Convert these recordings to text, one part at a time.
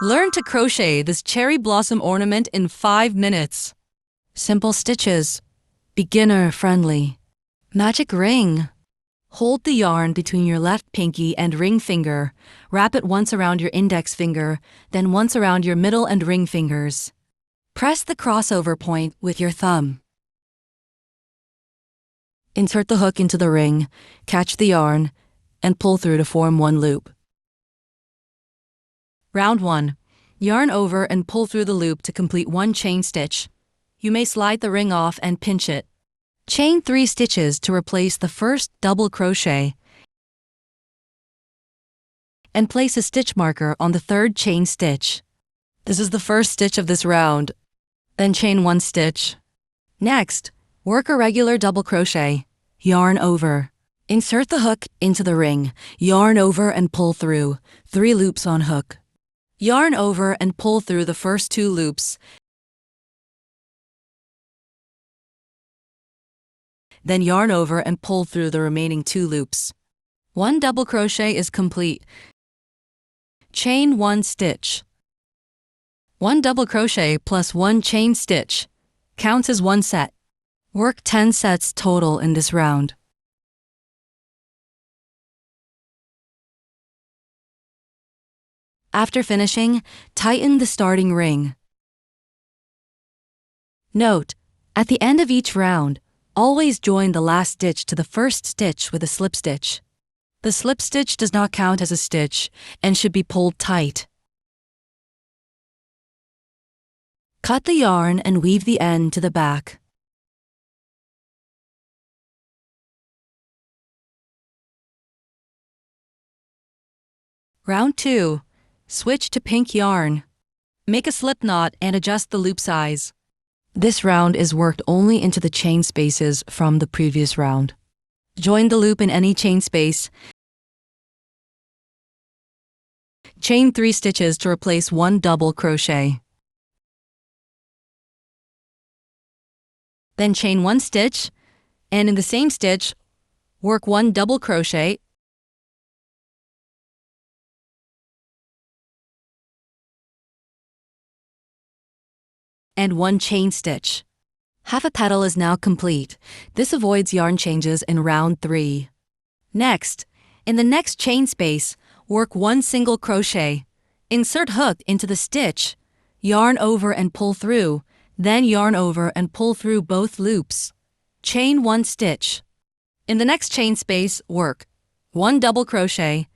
Learn to crochet this cherry blossom ornament in 5 minutes. Simple stitches. Beginner friendly. Magic ring. Hold the yarn between your left pinky and ring finger. Wrap it once around your index finger, then once around your middle and ring fingers. Press the crossover point with your thumb. Insert the hook into the ring, catch the yarn, and pull through to form one loop. Round 1. Yarn over and pull through the loop to complete one chain stitch. You may slide the ring off and pinch it. Chain 3 stitches to replace the first double crochet and place a stitch marker on the third chain stitch. This is the first stitch of this round. Then chain 1 stitch. Next, work a regular double crochet. Yarn over. Insert the hook into the ring. Yarn over and pull through. 3 loops on hook. Yarn over and pull through the first 2 loops. Then yarn over and pull through the remaining 2 loops. 1 double crochet is complete. Chain 1 stitch. 1 double crochet plus 1 chain stitch counts as 1 set. Work 10 sets total in this round. After finishing, tighten the starting ring. Note, at the end of each round, always join the last stitch to the first stitch with a slip stitch. The slip stitch does not count as a stitch and should be pulled tight. Cut the yarn and weave the end to the back. Round 2. Switch to pink yarn. Make a slip knot and adjust the loop size. This round is worked only into the chain spaces from the previous round. Join the loop in any chain space. Chain 3 stitches to replace 1 double crochet. Then chain 1 stitch, and in the same stitch, work 1 double crochet. And 1 chain stitch. Half a petal is now complete. This avoids yarn changes in round 3. Next, in the next chain space, work 1 single crochet. Insert hook into the stitch. Yarn over and pull through, then yarn over and pull through both loops. Chain 1 stitch. In the next chain space, work 1 double crochet.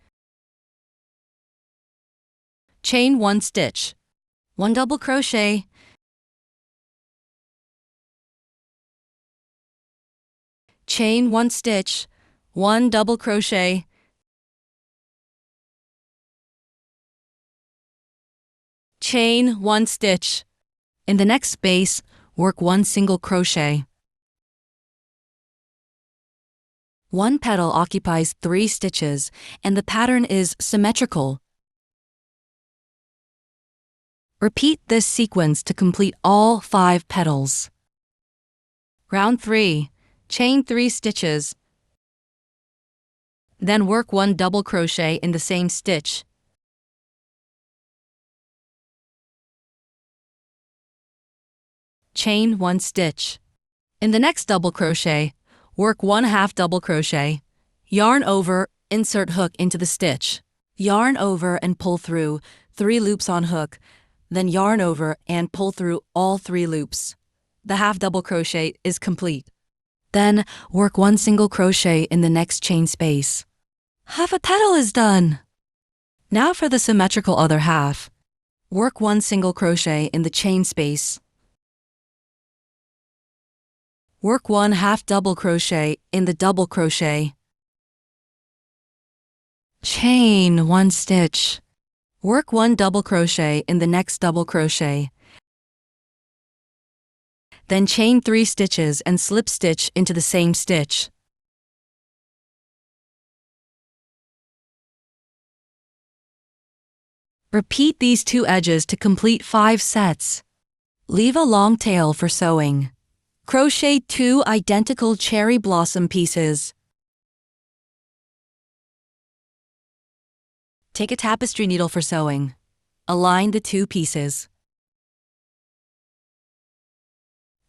Chain 1 stitch. 1 double crochet. Chain 1 stitch, 1 double crochet, chain 1 stitch. In the next space, work 1 single crochet. 1 petal occupies 3 stitches, and the pattern is symmetrical. Repeat this sequence to complete all 5 petals. Round 3. Chain 3 stitches. Then work 1 double crochet in the same stitch. Chain 1 stitch. In the next double crochet, work 1 half double crochet. Yarn over, insert hook into the stitch. Yarn over and pull through 3 loops on hook, then yarn over and pull through all 3 loops. The half double crochet is complete. Then, work 1 single crochet in the next chain space. Half a petal is done! Now for the symmetrical other half. Work 1 single crochet in the chain space. Work 1 half double crochet in the double crochet. Chain 1 stitch. Work 1 double crochet in the next double crochet. Then chain 3 stitches and slip stitch into the same stitch. Repeat these 2 edges to complete 5 sets. Leave a long tail for sewing. Crochet 2 identical cherry blossom pieces. Take a tapestry needle for sewing. Align the two pieces.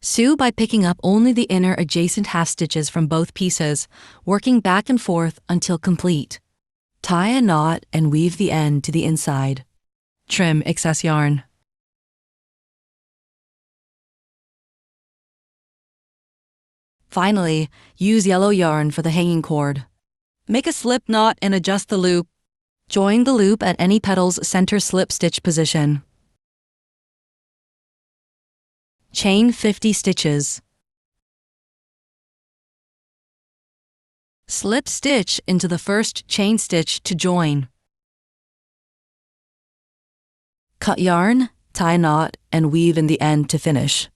Sew by picking up only the inner adjacent half stitches from both pieces, working back and forth until complete. Tie a knot and weave the end to the inside. Trim excess yarn. Finally, use yellow yarn for the hanging cord. Make a slip knot and adjust the loop. Join the loop at any petal's center slip stitch position. Chain 50 stitches. Slip stitch into the first chain stitch to join. Cut yarn, tie knot, and weave in the end to finish.